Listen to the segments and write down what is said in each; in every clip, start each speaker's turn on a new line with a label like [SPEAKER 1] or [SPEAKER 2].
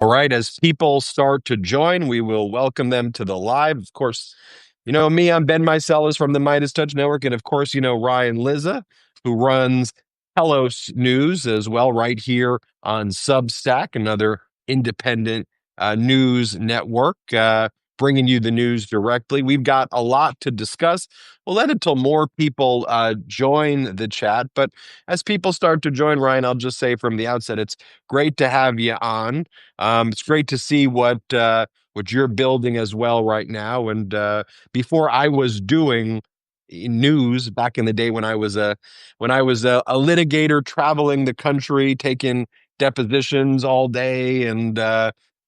[SPEAKER 1] All right, as people start to join, we will welcome them to the live. Of course, you know me, I'm Ben Meiselas from the Midas Touch Network. And of course, you know Ryan Lizza, who runs Telos News as well, right here on Substack, another independent news network, bringing you the news directly. We've got a lot to discuss. We'll let until more people join the chat. But as people start to join, Ryan, I'll just say from the outset, it's great to have you on. It's great to see what you're building as well right now. And before I was doing news back in the day when I was a litigator traveling the country, taking depositions all day and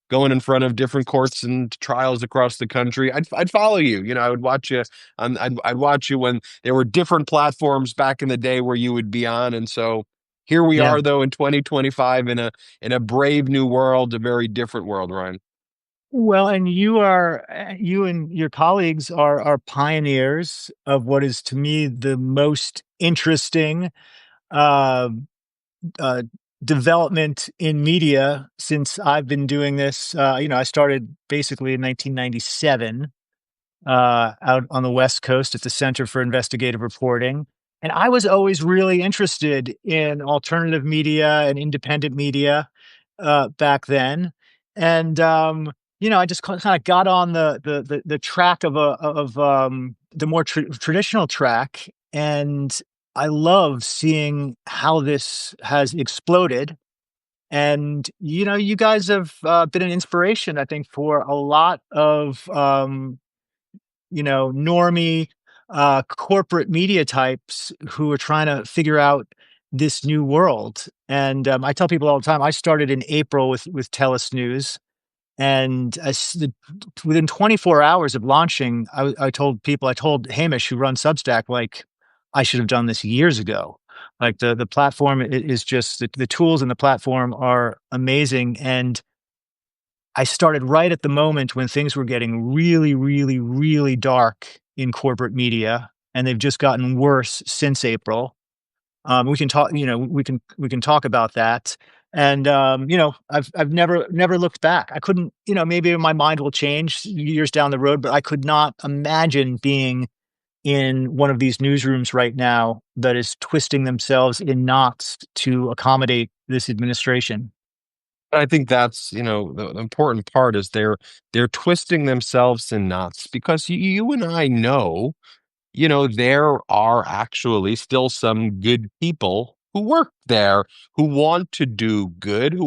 [SPEAKER 1] going in front of different courts and trials across the country, I'd follow you. You know, I would watch you. I'd watch you when there were different platforms back in the day where you would be on, and so. Here we
[SPEAKER 2] Yeah.
[SPEAKER 1] are, though, in 2025, in a brave new world, a very different world, Ryan.
[SPEAKER 2] Well, and you and your colleagues are pioneers of what is to me the most interesting uh, uh, development in media since I've been doing this. I started basically in 1997 out on the West Coast at the Center for Investigative Reporting. And I was always really interested in alternative media and independent media back then. And I just kind of got on the track of the more traditional track, and I love seeing how this has exploded. And you guys have been an inspiration, I think, for a lot of normie corporate media types who are trying to figure out this new world. And I tell people all the time, I started in April with Telus News, and within 24 hours of launching, I told people, I told Hamish, who runs Substack, like, I should have done this years ago. Like the platform is just the tools in the platform are amazing. And I started right at the moment when things were getting really, really, really dark in corporate media, and they've just gotten worse since April. We can talk, we can talk about that. And I've never looked back. I couldn't, maybe my mind will change years down the road, but I could not imagine being in one of these newsrooms right now that is twisting themselves in knots to accommodate this administration.
[SPEAKER 1] I think that's, the important part is they're twisting themselves in knots because you and I know, there are actually still some good people who work there, who want to do good,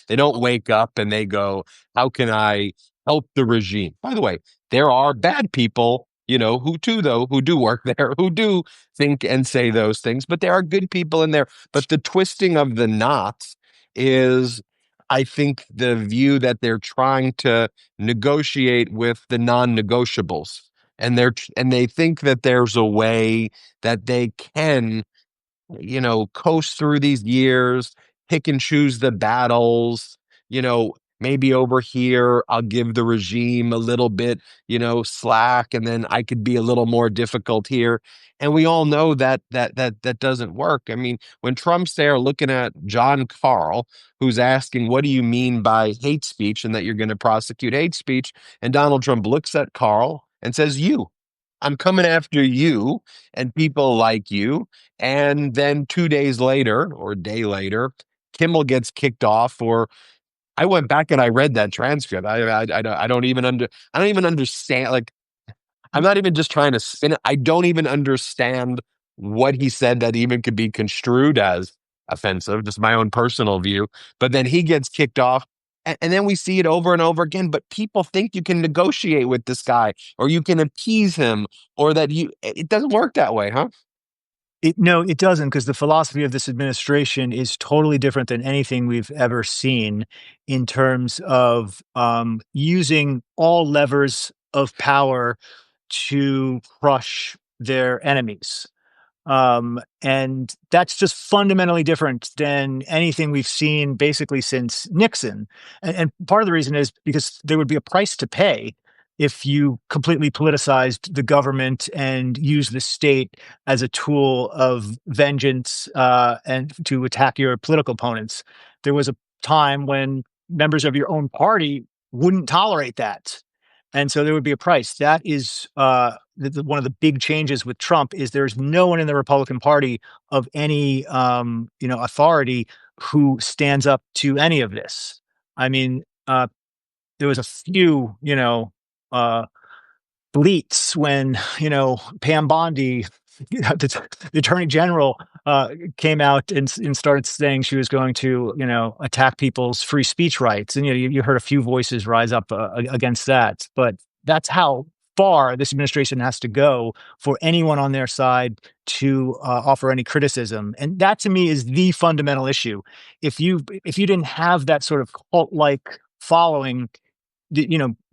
[SPEAKER 1] they don't wake up and they go, how can I help the regime? By the way, there are bad people, who do work there, who do think and say those things, but there are good people in there. But the twisting of the knots is, I think, the view that they're trying to negotiate with the non-negotiables, and they think that there's a way that they can, coast through these years, pick and choose the battles. Maybe over here I'll give the regime a little bit, slack, and then I could be a little more difficult here. And we all know that doesn't work. I mean, when Trump's there looking at John Carl, who's asking, what do you mean by hate speech and that you're going to prosecute hate speech? And Donald Trump looks at Carl and says, I'm coming after you and people like you. And then 2 days later or a day later, Kimmel gets kicked off. Or I went back and I read that transcript. I don't even understand. Like, I'm not even just trying to spin it. I don't even understand what he said that even could be construed as offensive, just my own personal view. But then he gets kicked off. And then we see it over and over again. But people think you can negotiate with this guy or you can appease him, or that it doesn't work that way, huh?
[SPEAKER 2] No, it doesn't, because the philosophy of this administration is totally different than anything we've ever seen in terms of using all levers of power to crush their enemies. And that's just fundamentally different than anything we've seen basically since Nixon. And part of the reason is because there would be a price to pay if you completely politicized the government and used the state as a tool of vengeance and to attack your political opponents. There was a time when members of your own party wouldn't tolerate that. And so there would be a price. That is one of the big changes with Trump is there's no one in the Republican Party of any authority who stands up to any of this. I mean, there was a few, uh, bleats when Pam Bondi, the Attorney General, came out and started saying she was going to attack people's free speech rights, and you heard a few voices rise up against that. But that's how far this administration has to go for anyone on their side to offer any criticism, and that to me is the fundamental issue. If you didn't have that sort of cult like following,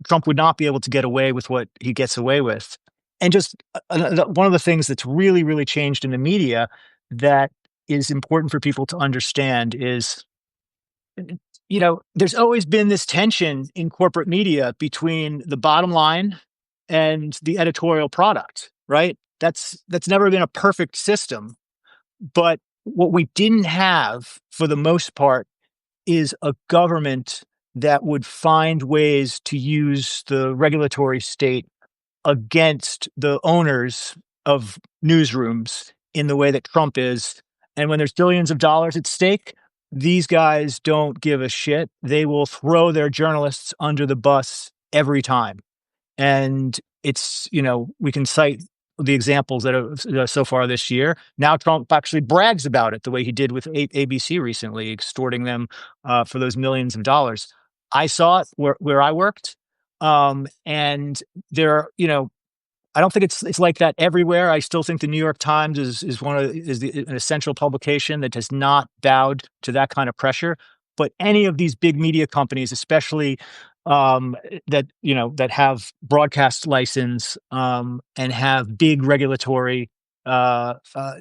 [SPEAKER 2] Trump would not be able to get away with what he gets away with. And just one of the things that's really, really changed in the media that is important for people to understand is, there's always been this tension in corporate media between the bottom line and the editorial product, right? That's never been a perfect system. But what we didn't have for the most part is a government that would find ways to use the regulatory state against the owners of newsrooms in the way that Trump is. And when there's billions of dollars at stake, these guys don't give a shit. They will throw their journalists under the bus every time. And it's, we can cite the examples that are so far this year. Now Trump actually brags about it the way he did with ABC recently, extorting them for those millions of dollars. I saw it where I worked. And there, I don't think it's like that everywhere. I still think the New York Times is an essential publication that has not bowed to that kind of pressure. But any of these big media companies, especially that have broadcast license and have big regulatory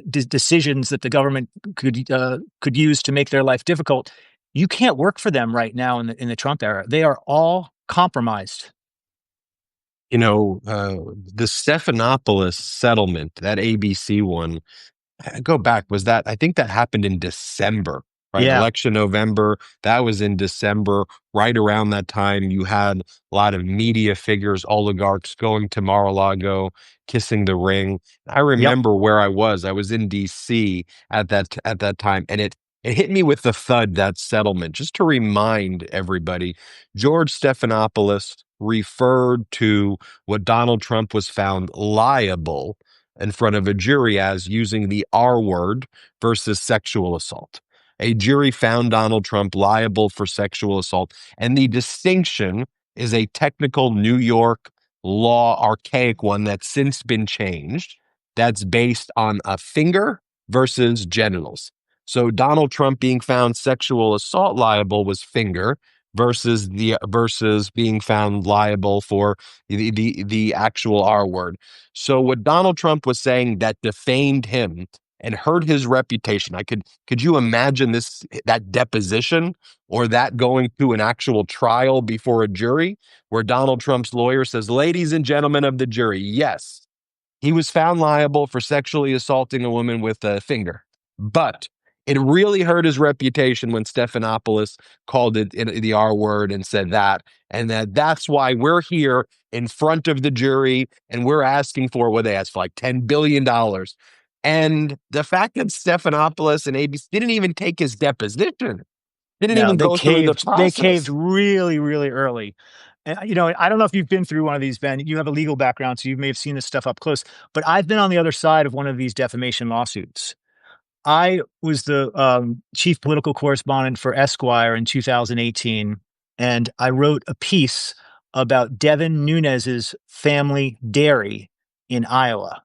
[SPEAKER 2] decisions that the government could use to make their life difficult, you can't work for them right now in the Trump era. They are all compromised.
[SPEAKER 1] The Stephanopoulos settlement, that ABC one, go back, was that, I think that happened in December, right?
[SPEAKER 2] Yeah.
[SPEAKER 1] Election November, that was in December. Right around that time, you had a lot of media figures, oligarchs going to Mar-a-Lago, kissing the ring. I
[SPEAKER 2] Yep.
[SPEAKER 1] remember where I was. I was in DC at that time, and it hit me with the thud, that settlement. Just to remind everybody, George Stephanopoulos referred to what Donald Trump was found liable in front of a jury as using the R word versus sexual assault. A jury found Donald Trump liable for sexual assault. And the distinction is a technical New York law, archaic one that's since been changed, that's based on a finger versus genitals. So Donald Trump being found sexual assault liable was finger versus being found liable for the actual R word. So what Donald Trump was saying that defamed him and hurt his reputation. Could you imagine that deposition or that going to an actual trial before a jury where Donald Trump's lawyer says, "Ladies and gentlemen of the jury, yes, he was found liable for sexually assaulting a woman with a finger. But it really hurt his reputation when Stephanopoulos called it the R word and said that. And that's why we're here in front of the jury and we're asking for what they asked for, like $10 billion. And the fact that Stephanopoulos and ABC didn't even take his deposition, didn't
[SPEAKER 2] No,
[SPEAKER 1] even
[SPEAKER 2] they
[SPEAKER 1] go through the
[SPEAKER 2] caved. They caved
[SPEAKER 1] process.
[SPEAKER 2] really, really early. And I don't know if you've been through one of these, Ben. You have a legal background, so you may have seen this stuff up close. But I've been on the other side of one of these defamation lawsuits. I was the chief political correspondent for Esquire in 2018, and I wrote a piece about Devin Nunes's family dairy in Iowa.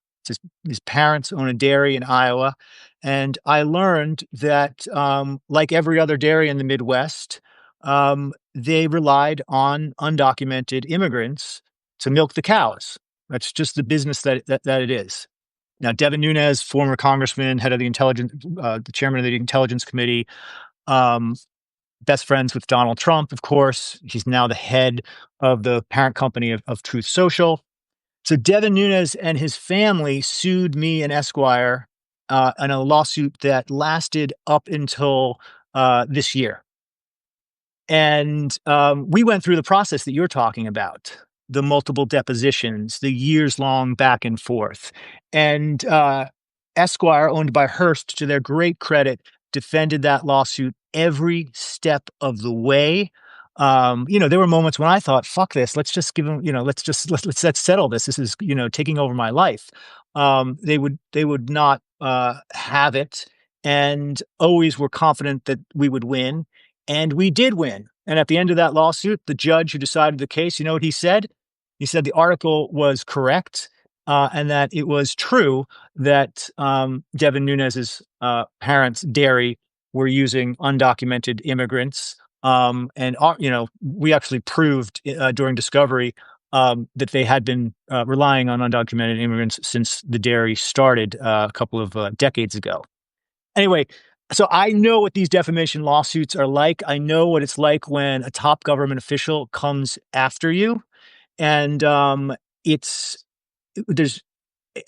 [SPEAKER 2] His parents own a dairy in Iowa, and I learned that, like every other dairy in the Midwest, they relied on undocumented immigrants to milk the cows. That's just the business that it is. Now, Devin Nunes, former congressman, head of the chairman of the Intelligence Committee, um, best friends with Donald Trump, of course. He's now the head of the parent company of Truth Social. So Devin Nunes and his family sued me and Esquire in a lawsuit that lasted up until this year. And we went through the process that you're talking about, the multiple depositions, the years long back and forth. And Esquire, owned by Hearst, to their great credit, defended that lawsuit every step of the way. There were moments when I thought, "Fuck this! Let's just give them. Let's settle this. This is taking over my life." They would not have it, and always were confident that we would win, and we did win. And at the end of that lawsuit, the judge who decided the case, you know what he said? He said the article was correct, and that it was true that Devin Nunes's parents' dairy were using undocumented immigrants. We actually proved during discovery that they had been relying on undocumented immigrants since the dairy started a couple of decades ago. Anyway, so I know what these defamation lawsuits are like. I know what it's like when a top government official comes after you, and it's there's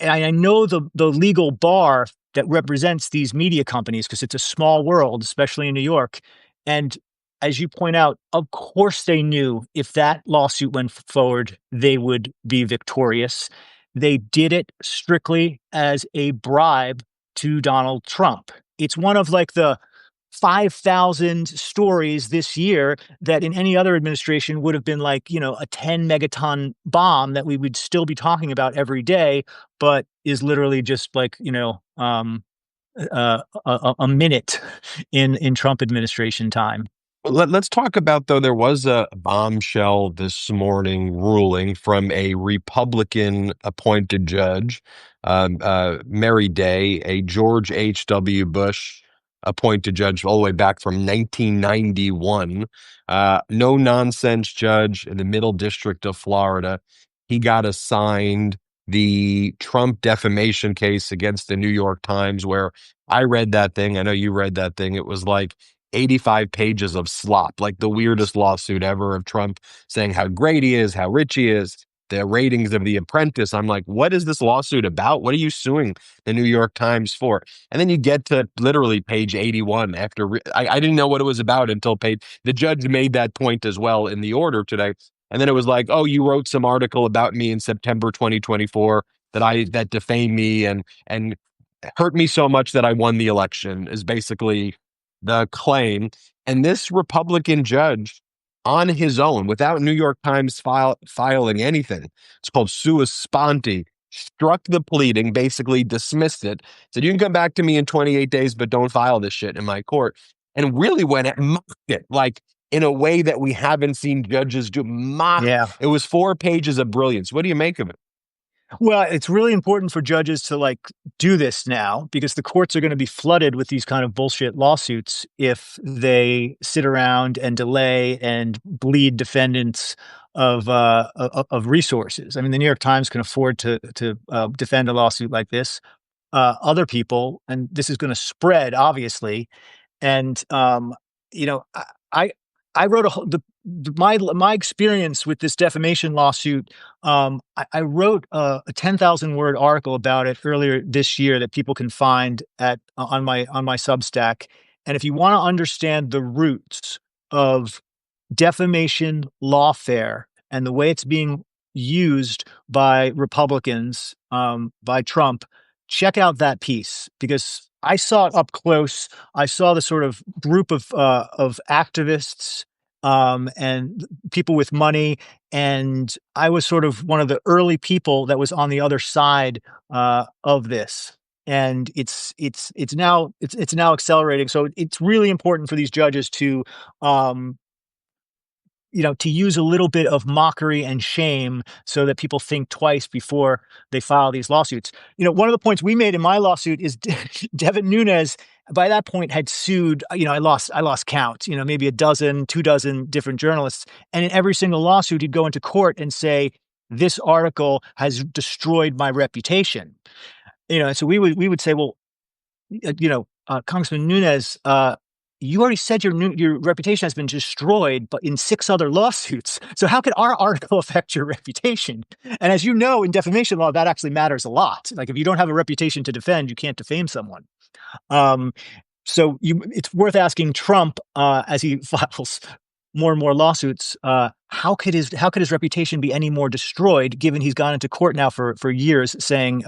[SPEAKER 2] I know the legal bar that represents these media companies because it's a small world, especially in New York. And as you point out, of course they knew if that lawsuit went forward, they would be victorious. They did it strictly as a bribe to Donald Trump. It's one of like the 5,000 stories this year that in any other administration would have been like, a 10 megaton bomb that we would still be talking about every day, but is literally just like, a minute in Trump administration time.
[SPEAKER 1] Let's talk about, though, there was a bombshell this morning ruling from a Republican appointed judge, Mary Day, a George H.W. Bush appointed judge all the way back from 1991. No nonsense judge in the Middle District of Florida. He got assigned the Trump defamation case against the New York Times, where I read that thing. I know you read that thing. It was like 85 pages of slop, like the weirdest lawsuit ever of Trump saying how great he is, how rich he is, the ratings of The Apprentice. I'm like, what is this lawsuit about? What are you suing the New York Times for? And then you get to literally page 81 after I didn't know what it was about until the judge made that point as well in the order today. And then it was like, oh, you wrote some article about me in September 2024 that defamed me and hurt me so much that I won the election, is basically the claim. And this Republican judge, on his own, without New York Times filing anything, it's called sua sponte, struck the pleading, basically dismissed it, said, you can come back to me in 28 days, but don't file this shit in my court. And really went at mocked it, like in a way that we haven't seen judges do.
[SPEAKER 2] Yeah.
[SPEAKER 1] It was 4 pages of brilliance. What do you make of it?
[SPEAKER 2] Well, it's really important for judges to like do this now because the courts are going to be flooded with these kind of bullshit lawsuits if they sit around and delay and bleed defendants of resources. I mean, the New York Times can afford to defend a lawsuit like this. Other people, and this is going to spread, obviously, and you know, I I wrote my experience with this defamation lawsuit. I wrote a 10,000 word article about it earlier this year that people can find at on my Substack. And if you want to understand the roots of defamation lawfare and the way it's being used by Republicans, by Trump, check out that piece because I saw it up close. I saw the sort of group of activists and people with money, and I was sort of one of the early people that was on the other side of this. And it's now accelerating. So it's really important for these judges to to use a little bit of mockery and shame so that people think twice before they file these lawsuits. One of the points we made in my lawsuit is Devin Nunes, by that point, had sued, I lost count, maybe a dozen, 2 dozen different journalists. And in every single lawsuit, he'd go into court and say, this article has destroyed my reputation. So we would say, well, Congressman Nunes, you already said your reputation has been destroyed, but in 6 other lawsuits. So how could our article affect your reputation? And as you know, in defamation law, that actually matters a lot. Like if you don't have a reputation to defend, you can't defame someone. So it's worth asking Trump as he files more and more lawsuits, how could his reputation be any more destroyed, given he's gone into court now for years saying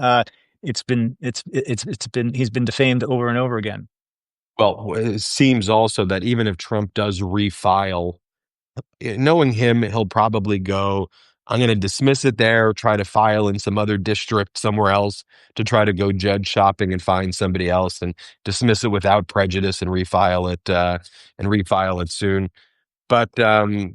[SPEAKER 2] he's been defamed over and over again.
[SPEAKER 1] Well, it seems also that even if Trump does refile, knowing him, he'll probably go, I'm going to dismiss it there, try to file in some other district somewhere else to try to go judge shopping and find somebody else and dismiss it without prejudice and refile it soon. But the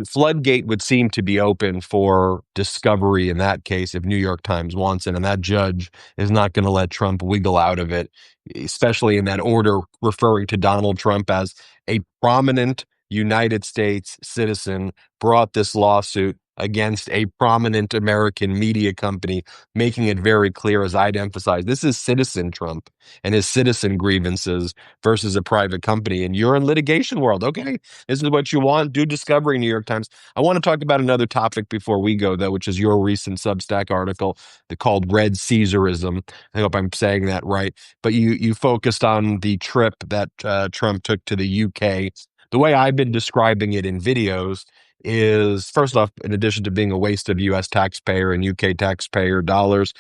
[SPEAKER 1] floodgate would seem to be open for discovery in that case if New York Times wants it, and that judge is not going to let Trump wiggle out of it, especially in that order referring to Donald Trump as a prominent United States citizen brought this lawsuit against a prominent American media company, making it very clear, as I'd emphasize, this is citizen Trump and his citizen grievances versus a private company. And you're in litigation world. Okay, this is what you want. Do discovery, New York Times. I want to talk about another topic before we go, though, which is your recent Substack article called Red Caesarism. I hope I'm saying that right. But you focused on the trip that Trump took to the UK. The way I've been describing it in videos is, first off, in addition to being a waste of US taxpayer and UK taxpayer dollars,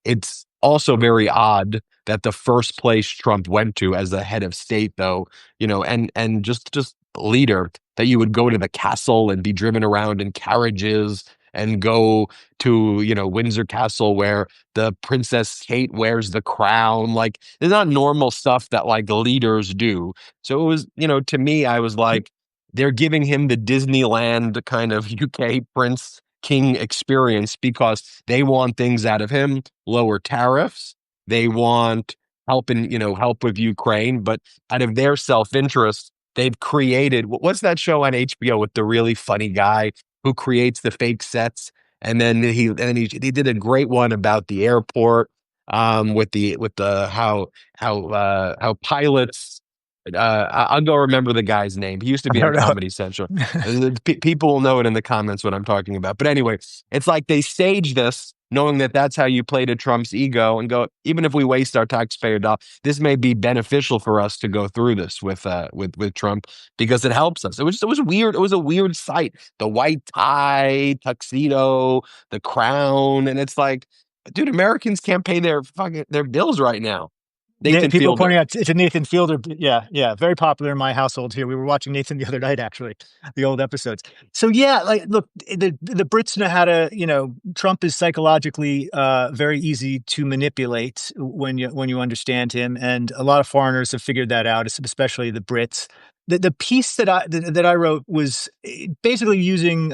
[SPEAKER 1] it's also very odd that the first place Trump went to as the head of state, though, and just leader, that you would go to the castle and be driven around in carriages and go to, Windsor Castle where the Princess Kate wears the crown. Like, it's not normal stuff that like leaders do. So it was, to me, I was like, they're giving him the Disneyland kind of UK Prince King experience because they want things out of him, lower tariffs. They want help with Ukraine, but out of their self-interest, they've created what's that show on HBO with the really funny guy who creates the fake sets, and then he did a great one about the airport, with the how pilots. I'll go remember the guy's name. He used to
[SPEAKER 2] I
[SPEAKER 1] be on
[SPEAKER 2] don't know.
[SPEAKER 1] Comedy Central. People will know it in the comments what I'm talking about. But anyway, it's like they stage this knowing that that's how you play to Trump's ego and go, even if we waste our taxpayer dollar, this may be beneficial for us to go through this with Trump because it helps us. It was weird. It was a weird sight. The white tie, tuxedo, the crown, and it's like, dude, Americans can't pay their bills right now. Nathan
[SPEAKER 2] People
[SPEAKER 1] Fielder.
[SPEAKER 2] pointing out it's a Nathan Fielder. Yeah, yeah, very popular in my household here. We were watching Nathan the other night, actually, the old episodes. So yeah, like look, the Brits know how to. Trump is psychologically very easy to manipulate when you understand him, and a lot of foreigners have figured that out, especially the Brits. The piece that I wrote was basically using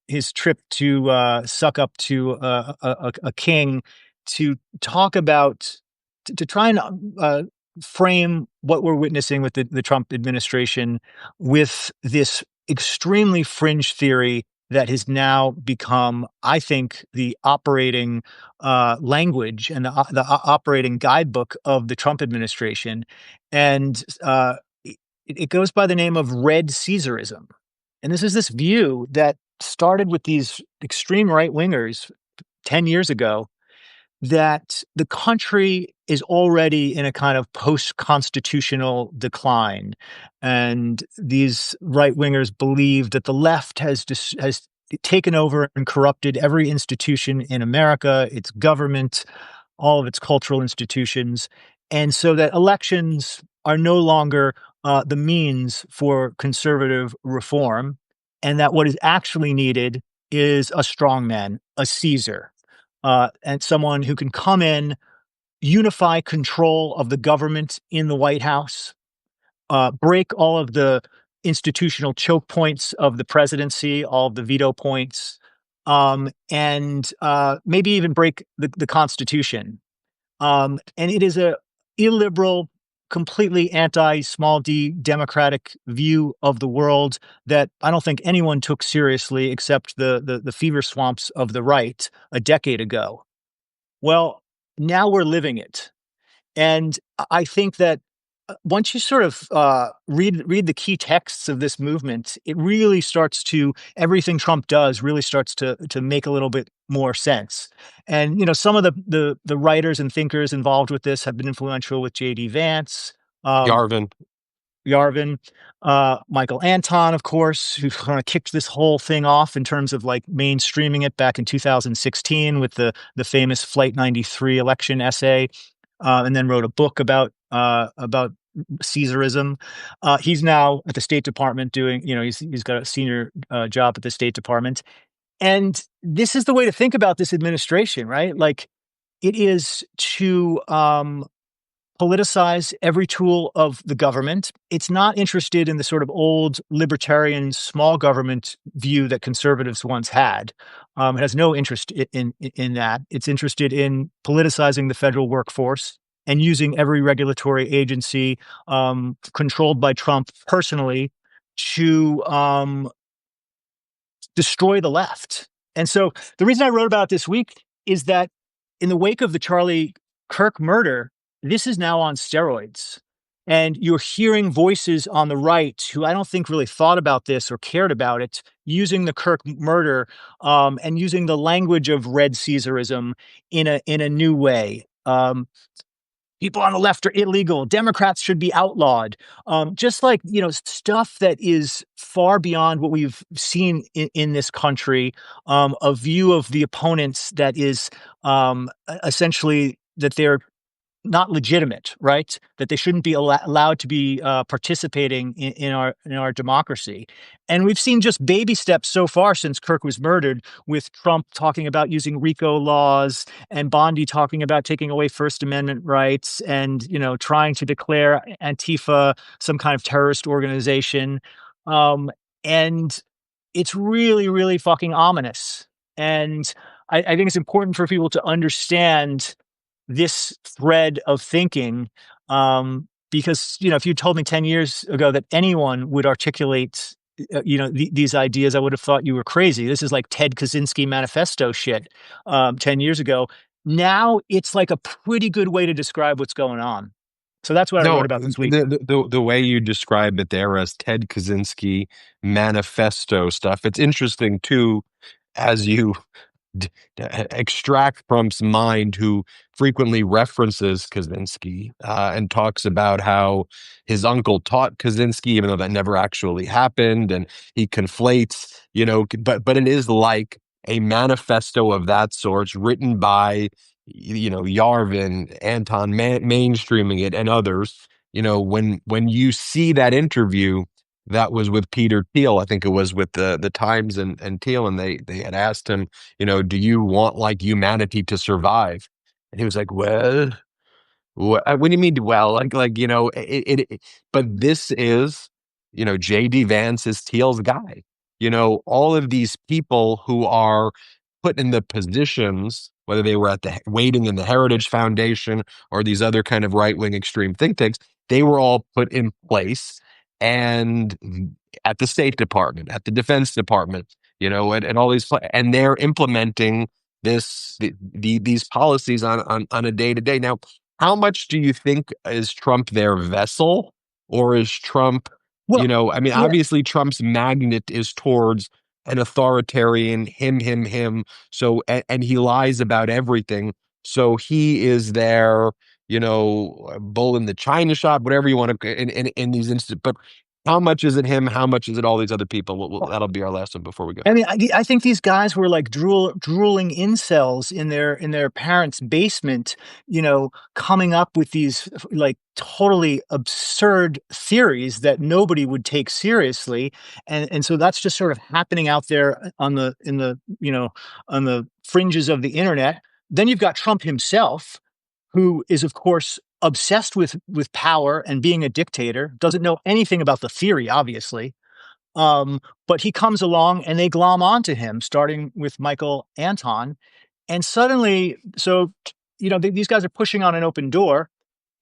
[SPEAKER 2] his trip to suck up to a king to talk about to try and frame what we're witnessing with the Trump administration with this extremely fringe theory that has now become, I think, the operating language and the operating guidebook of the Trump administration. And it goes by the name of Red Caesarism. And this is this view that started with these extreme right wingers 10 years ago, that the country is already in a kind of post-constitutional decline, and these right-wingers believe that the left has taken over and corrupted every institution in America, its government, all of its cultural institutions, and so that elections are no longer the means for conservative reform, and that what is actually needed is a strongman, a Caesar, and someone who can come in, unify control of the government in the White House, break all of the institutional choke points of the presidency, all of the veto points, and maybe even break the Constitution. And it is a illiberal, completely anti-small d democratic view of the world that I don't think anyone took seriously except the fever swamps of the right a decade ago. Well, now we're living it. And I think that once you sort of read the key texts of this movement, it really starts to everything Trump does really starts to make a little bit more sense. And some of the writers and thinkers involved with this have been influential with J.D. Vance. Um,
[SPEAKER 1] Garvin.
[SPEAKER 2] Yarvin, Michael Anton, of course, who kind of kicked this whole thing off in terms of like mainstreaming it back in 2016 with the famous Flight 93 election essay, and then wrote a book about Caesarism. He's now at the State Department doing, he's got a senior job at the State Department. And this is the way to think about this administration, right? Like it is to politicize every tool of the government. It's not interested in the sort of old libertarian small government view that conservatives once had. It has no interest in that. It's interested in politicizing the federal workforce and using every regulatory agency controlled by Trump personally to destroy the left. And so the reason I wrote about it this week is that in the wake of the Charlie Kirk murder, this is now on steroids. And you're hearing voices on the right who I don't think really thought about this or cared about it, using the Kirk murder and using the language of red Caesarism in a new way. People on the left are illegal. Democrats should be outlawed. Just like, stuff that is far beyond what we've seen in this country, a view of the opponents that is essentially that they're not legitimate, right? That they shouldn't be allowed to be participating in our democracy. And we've seen just baby steps so far since Kirk was murdered, with Trump talking about using RICO laws and Bondi talking about taking away First Amendment rights and trying to declare Antifa some kind of terrorist organization. And it's really, really fucking ominous. And I think it's important for people to understand this thread of thinking, because if you told me 10 years ago that anyone would articulate these ideas, I would have thought you were crazy. This is like Ted Kaczynski manifesto shit 10 years ago. Now it's like a pretty good way to describe what's going on. So that's what I wrote
[SPEAKER 1] No,
[SPEAKER 2] about this week.
[SPEAKER 1] the way you describe it there as Ted Kaczynski manifesto stuff, it's interesting too, as you d- extract Trump's mind, who frequently references Kaczynski and talks about how his uncle taught Kaczynski, even though that never actually happened, and he conflates, but it is like a manifesto of that sort written by, Yarvin, Anton, mainstreaming it, and others. When you see that interview that was with Peter Thiel, I think it was with the Times and Thiel, and they had asked him, do you want like humanity to survive? And he was like, well, what do you mean? Well, but this is, JD Vance is Thiel's guy. All of these people who are put in the positions, whether they were waiting in the Heritage Foundation or these other kind of right-wing extreme think tanks, they were all put in place and at the State Department, at the Defense Department, and all these, and they're implementing these policies on a day to day. Now, how much do you think is Trump their vessel, or is Trump,
[SPEAKER 2] Well,
[SPEAKER 1] I mean,
[SPEAKER 2] yeah.
[SPEAKER 1] obviously Trump's magnet is towards an authoritarian, him. So, and he lies about everything. So he is their, bull in the china shop, whatever you want to, in these instances. But how much is it him? How much is it all these other people? That'll be our last one before we go.
[SPEAKER 2] I mean, I think these guys were like drooling incels in their parents' basement, coming up with these like totally absurd theories that nobody would take seriously, and so that's just sort of happening out there on the fringes of the internet. Then you've got Trump himself, who is of course obsessed with power and being a dictator, doesn't know anything about the theory, obviously. But he comes along and they glom onto him, starting with Michael Anton. And suddenly, these guys are pushing on an open door.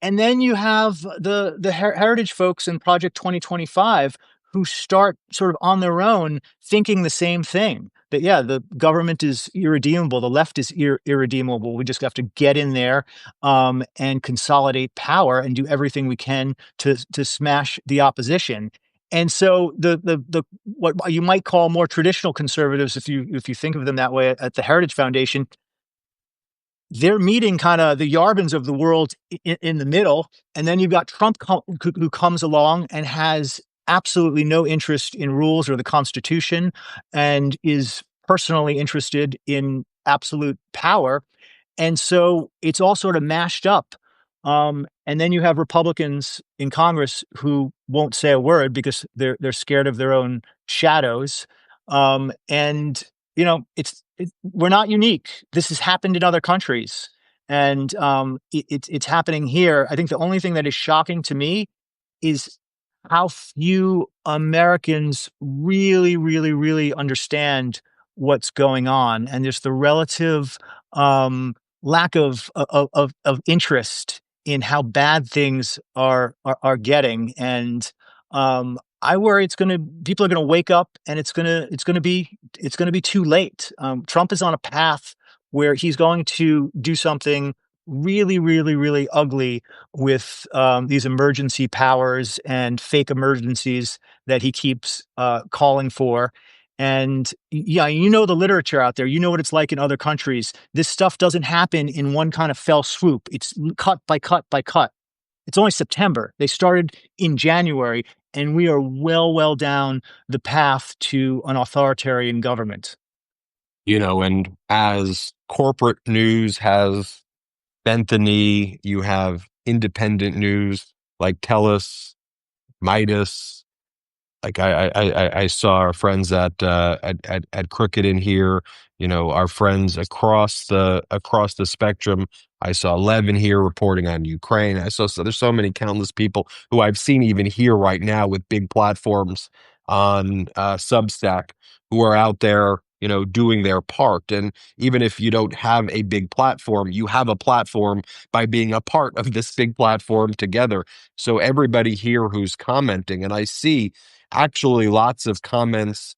[SPEAKER 2] And then you have the heritage folks in Project 2025 who start sort of on their own thinking the same thing, that, yeah, the government is irredeemable. The left is irredeemable. We just have to get in there and consolidate power and do everything we can to smash the opposition. And so the what you might call more traditional conservatives, if you think of them that way, at the Heritage Foundation, they're meeting kind of the Yarbins of the world in the middle, and then you've got Trump who comes along and has absolutely no interest in rules or the Constitution, and is personally interested in absolute power, and so it's all sort of mashed up. And then you have Republicans in Congress who won't say a word because they're scared of their own shadows. And we're not unique. This has happened in other countries, and it's happening here. I think the only thing that is shocking to me is how few Americans really, really, really understand what's going on, and there's the relative um, lack of interest in how bad things are getting, and I worry people are gonna wake up and it's gonna be too late. Trump is on a path where he's going to do something really, really, really ugly with these emergency powers and fake emergencies that he keeps calling for. And yeah, you know the literature out there. You know what it's like in other countries. This stuff doesn't happen in one kind of fell swoop. It's cut by cut by cut. It's only September. They started in January, and we are well, well down the path to an authoritarian government.
[SPEAKER 1] And as corporate news has bent the knee, you have independent news like Tellus, Midas. Like I saw our friends at Crooked in here, our friends across the spectrum. I saw Levin here reporting on Ukraine. So there's so many countless people who I've seen even here right now with big platforms on Substack who are out there, doing their part. And even if you don't have a big platform, you have a platform by being a part of this big platform together. So everybody here who's commenting, and I see actually lots of comments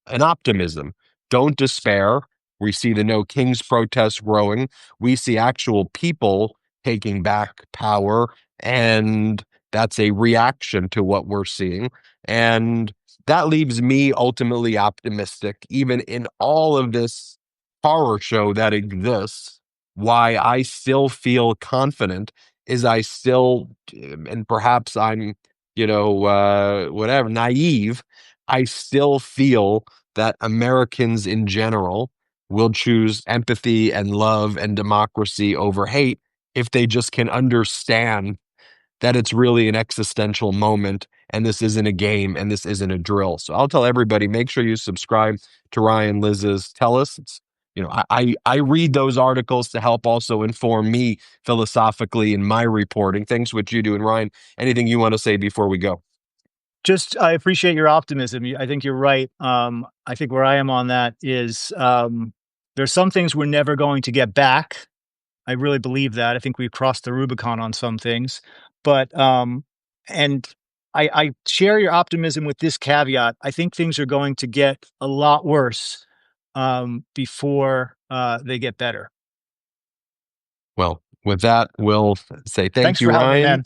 [SPEAKER 1] and optimism. Don't despair. We see the No Kings protests growing. We see actual people taking back power, and that's a reaction to what we're seeing. And that leaves me ultimately optimistic, even in all of this horror show that exists. Why I still feel confident is I still, and perhaps I'm, whatever, naive. I still feel that Americans in general will choose empathy and love and democracy over hate if they just can understand that it's really an existential moment and this isn't a game and this isn't a drill. So I'll tell everybody, make sure you subscribe to Ryan Liz's Tell Us. I read those articles to help also inform me philosophically in my reporting. Thanks what you do. And Ryan, anything you want to say before we go?
[SPEAKER 2] Just, I appreciate your optimism. I think you're right. I think where I am on that is there's some things we're never going to get back. I really believe that. I think we've crossed the Rubicon on some things, but and I share your optimism with this caveat. I think things are going to get a lot worse before they get better.
[SPEAKER 1] Well, with that, we'll say thank
[SPEAKER 2] Thanks
[SPEAKER 1] you,
[SPEAKER 2] for having me,
[SPEAKER 1] Ryan.
[SPEAKER 2] man.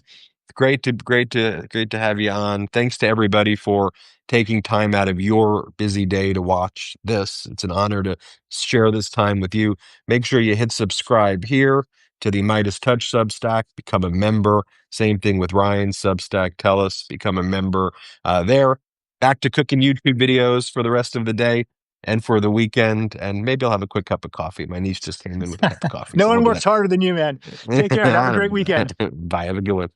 [SPEAKER 1] Great to have you on. Thanks to everybody for taking time out of your busy day to watch this. It's an honor to share this time with you. Make sure you hit subscribe here to the Midas Touch Substack. Become a member. Same thing with Ryan's Substack. Tell us, become a member there. Back to cooking YouTube videos for the rest of the day and for the weekend. And maybe I'll have a quick cup of coffee. My niece just came in with a cup of coffee,
[SPEAKER 2] No
[SPEAKER 1] so we'll
[SPEAKER 2] one
[SPEAKER 1] do
[SPEAKER 2] works harder than you, man. Take care. Have a great weekend.
[SPEAKER 1] that. Bye. Have a good one.